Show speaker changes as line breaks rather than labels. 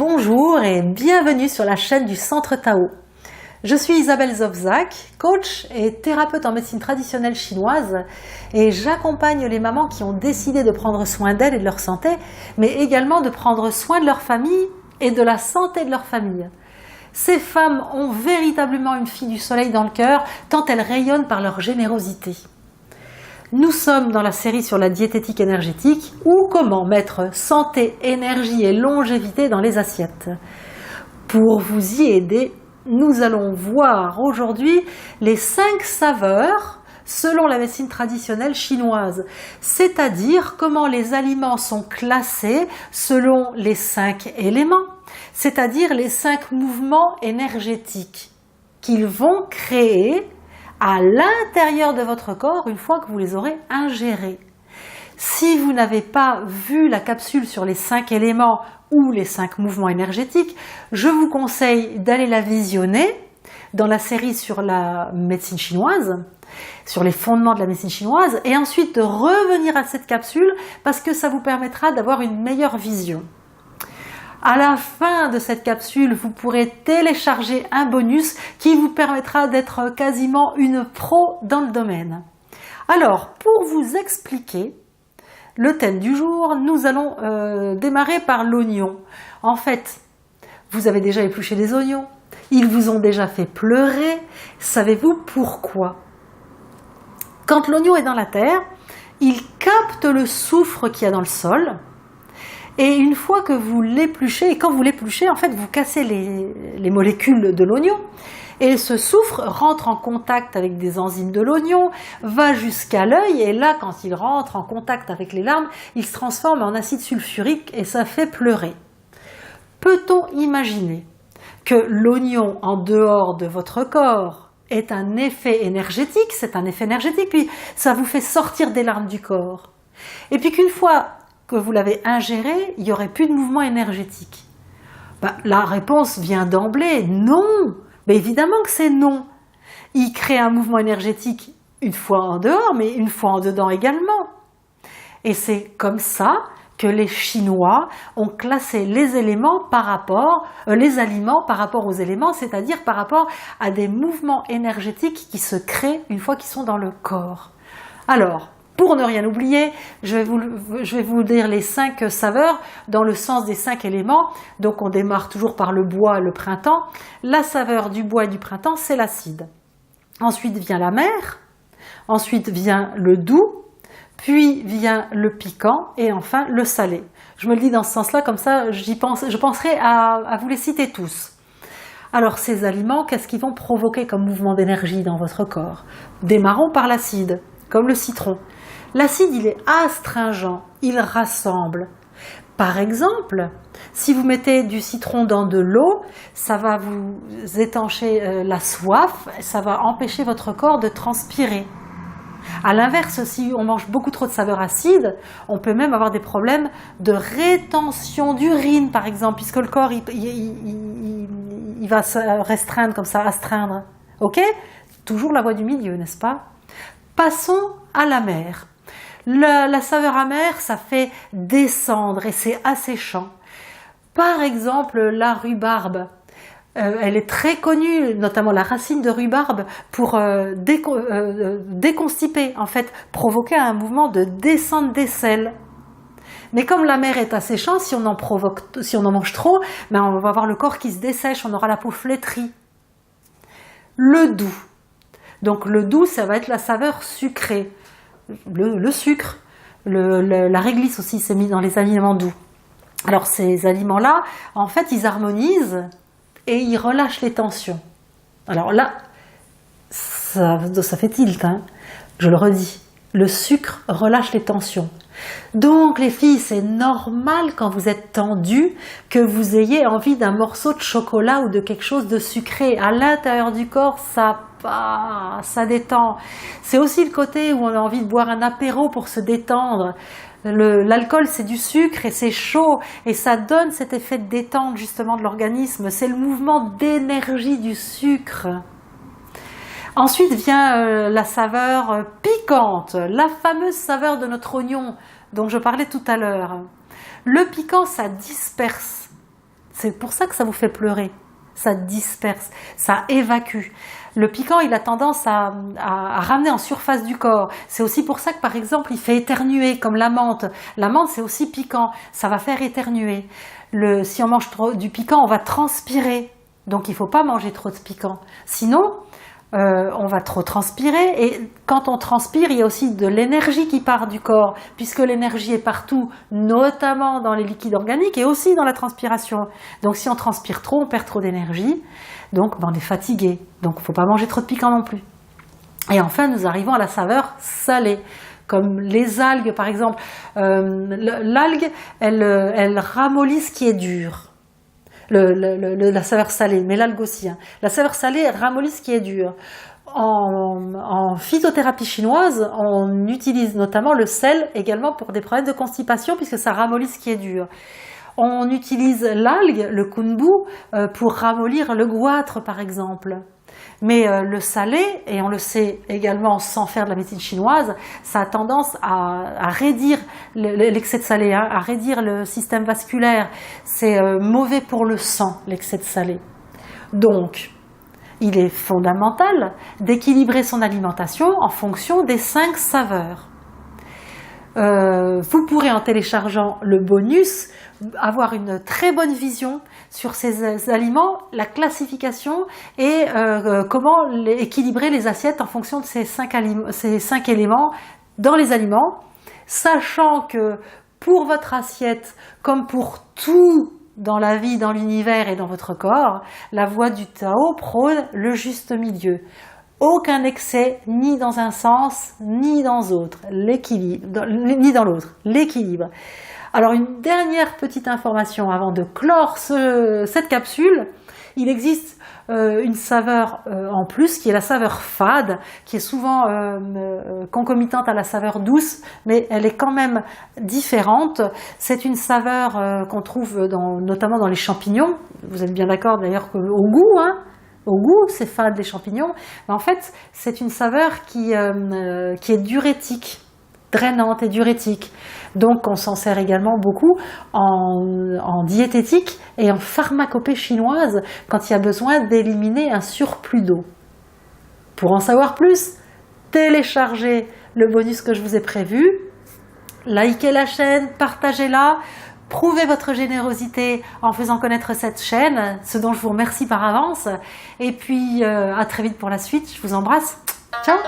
Bonjour et bienvenue sur la chaîne du Centre Tao. Je suis Isabelle Zobzak, coach et thérapeute en médecine traditionnelle chinoise et j'accompagne les mamans qui ont décidé de prendre soin d'elles et de leur santé, mais également de prendre soin de leur famille et de la santé de leur famille. Ces femmes ont véritablement une fille du soleil dans le cœur, tant elles rayonnent par leur générosité. Nous sommes dans la série sur la diététique énergétique ou comment mettre santé, énergie et longévité dans les assiettes. Pour vous y aider, nous allons voir aujourd'hui les 5 saveurs selon la médecine traditionnelle chinoise, c'est-à-dire comment les aliments sont classés selon les 5 éléments, c'est-à-dire les 5 mouvements énergétiques qu'ils vont créer à l'intérieur de votre corps une fois que vous les aurez ingérés. Si vous n'avez pas vu la capsule sur les 5 éléments ou les 5 mouvements énergétiques, je vous conseille d'aller la visionner dans la série sur la médecine chinoise, sur les fondements de la médecine chinoise, et ensuite de revenir à cette capsule parce que ça vous permettra d'avoir une meilleure vision. À la fin de cette capsule, vous pourrez télécharger un bonus qui vous permettra d'être quasiment une pro dans le domaine. Alors, pour vous expliquer le thème du jour, nous allons démarrer par l'oignon. En fait, vous avez déjà épluché des oignons, ils vous ont déjà fait pleurer. Savez-vous pourquoi? Quand l'oignon est dans la terre, il capte le soufre qu'il y a dans le sol. Et une fois que vous l'épluchez, et quand vous l'épluchez, en fait, vous cassez les molécules de l'oignon. Et ce soufre rentre en contact avec des enzymes de l'oignon, va jusqu'à l'œil, et là, quand il rentre en contact avec les larmes, il se transforme en acide sulfurique et ça fait pleurer. Peut-on imaginer que l'oignon, en dehors de votre corps, est un effet énergétique? C'est un effet énergétique, puis ça vous fait sortir des larmes du corps. Et puis qu'une fois que vous l'avez ingéré, il n'y aurait plus de mouvement énergétique. La réponse vient d'emblée, non. Mais évidemment que c'est non. Il crée un mouvement énergétique une fois en dehors, mais une fois en dedans également. Et c'est comme ça que les Chinois ont classé les éléments par rapport, les aliments par rapport aux éléments, c'est-à-dire par rapport à des mouvements énergétiques qui se créent une fois qu'ils sont dans le corps. Alors, pour ne rien oublier, je vais vous dire les 5 saveurs dans le sens des 5 éléments. Donc on démarre toujours par le bois, le printemps. La saveur du bois et du printemps, c'est l'acide. Ensuite vient la mer, ensuite vient le doux, puis vient le piquant et enfin le salé. Je me le dis dans ce sens-là, comme ça je penserai à vous les citer tous. Alors ces aliments, qu'est-ce qu'ils vont provoquer comme mouvement d'énergie dans votre corps? Démarrons par l'acide, comme le citron. L'acide, il est astringent, il rassemble. Par exemple, si vous mettez du citron dans de l'eau, ça va vous étancher la soif, ça va empêcher votre corps de transpirer. À l'inverse, si on mange beaucoup trop de saveurs acides, on peut même avoir des problèmes de rétention d'urine, par exemple, puisque le corps il va se restreindre comme ça, astreindre. Ok? Toujours la voie du milieu, n'est-ce pas? Passons à la mer. La saveur amère, ça fait descendre et c'est asséchant. Par exemple, la rhubarbe. Elle est très connue, notamment la racine de rhubarbe, pour déconstiper, en fait, provoquer un mouvement de descente des selles. Mais comme la mer est asséchante, si on en mange trop, on va avoir le corps qui se dessèche, on aura la peau flétrie. Le doux. Donc le doux, ça va être la saveur sucrée. Le sucre, la réglisse aussi, c'est mis dans les aliments doux. Alors ces aliments-là, en fait, ils harmonisent et ils relâchent les tensions. Alors là, ça fait tilt, hein, je le redis. Le sucre relâche les tensions. Donc les filles, c'est normal quand vous êtes tendues que vous ayez envie d'un morceau de chocolat ou de quelque chose de sucré. À l'intérieur du corps, ça détend. C'est aussi le côté où on a envie de boire un apéro pour se détendre. L'alcool, c'est du sucre et c'est chaud et ça donne cet effet de détente justement de l'organisme. C'est le mouvement d'énergie du sucre. Ensuite vient la saveur piquante, la fameuse saveur de notre oignon dont je parlais tout à l'heure. Le piquant, ça disperse. C'est pour ça que ça vous fait pleurer. Ça disperse, ça évacue. Le piquant, il a tendance à ramener en surface du corps. C'est aussi pour ça que, par exemple, il fait éternuer, comme la menthe. La menthe, c'est aussi piquant. Ça va faire éternuer. Si on mange trop du piquant, on va transpirer. Donc, il ne faut pas manger trop de piquant. Sinon, on va trop transpirer. Et quand on transpire, il y a aussi de l'énergie qui part du corps, puisque l'énergie est partout, notamment dans les liquides organiques et aussi dans la transpiration. Donc, si on transpire trop, on perd trop d'énergie. Donc, on est fatigué. Donc, il ne faut pas manger trop de piquant non plus. Et enfin, nous arrivons à la saveur salée. Comme les algues, par exemple. L'algue, elle ramollit ce qui est dur. La saveur salée, mais l'algue aussi. Hein. La saveur salée ramollit ce qui est dur. En phytothérapie chinoise, on utilise notamment le sel également pour des problèmes de constipation, puisque ça ramollit ce qui est dur. On utilise l'algue, le kunbu, pour ramollir le goitre, par exemple. Mais le salé, et on le sait également sans faire de la médecine chinoise, ça a tendance à raidir l'excès de salé, hein, à raidir le système vasculaire. C'est mauvais pour le sang, l'excès de salé. Donc, il est fondamental d'équilibrer son alimentation en fonction des 5 saveurs. Vous pourrez, en téléchargeant le bonus, avoir une très bonne vision sur ces aliments, la classification et comment équilibrer les assiettes en fonction de ces 5 éléments dans les aliments, sachant que pour votre assiette, comme pour tout dans la vie, dans l'univers et dans votre corps, la voie du Tao prône le juste milieu. Aucun excès, ni dans un sens, ni dans l'autre. L'équilibre. Alors, une dernière petite information avant de clore cette capsule. Il existe une saveur en plus, qui est la saveur fade, qui est souvent concomitante à la saveur douce, mais elle est quand même différente. C'est une saveur qu'on trouve notamment dans les champignons. Vous êtes bien d'accord d'ailleurs au goût, hein? Au goût, c'est fade les champignons. Mais en fait, c'est une saveur qui est diurétique, drainante et diurétique. Donc, on s'en sert également beaucoup en diététique et en pharmacopée chinoise quand il y a besoin d'éliminer un surplus d'eau. Pour en savoir plus, téléchargez le bonus que je vous ai prévu, likez la chaîne, partagez-la. Prouvez votre générosité en faisant connaître cette chaîne, ce dont je vous remercie par avance. Et puis, à très vite pour la suite. Je vous embrasse. Ciao!